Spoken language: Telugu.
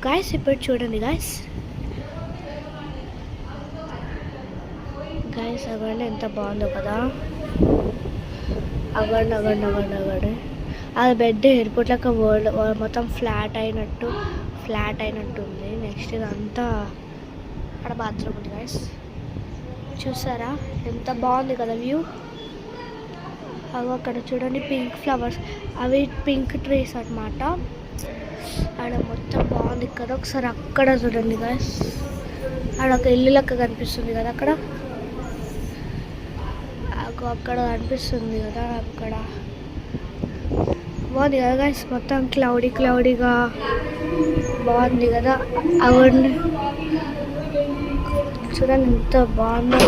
గాయస్ ఇప్పుడు చూడండి గాయస్ అవ్వండి ఎంత బాగుందో కదా. అవ్వండి అది బెడ్ ఎయిర్పోర్ట్ లెక్క వరల్డ్ మొత్తం ఫ్లాట్ అయినట్టు ఉంది. నెక్స్ట్ ఇదంతా అక్కడ బాత్రూమ్ ఉంది గాయస్. చూసారా ఎంత బాగుంది కదా వ్యూ. అవి అక్కడ చూడండి పింక్ ఫ్లవర్స్, అవి పింక్ ట్రీస్ అన్నమాట. ఆడ మొత్తం బాగుంది కదా. ఒకసారి అక్కడ చూడండి గాయస్, ఆడ ఒక ఇల్లు లెక్క కనిపిస్తుంది కదా అక్కడ కనిపిస్తుంది కదా. అక్కడ బాగుంది కదా గాయస్, మొత్తం క్లౌడీగా బాగుంది కదా. అవును చూడండి ఎంత బాగుందో.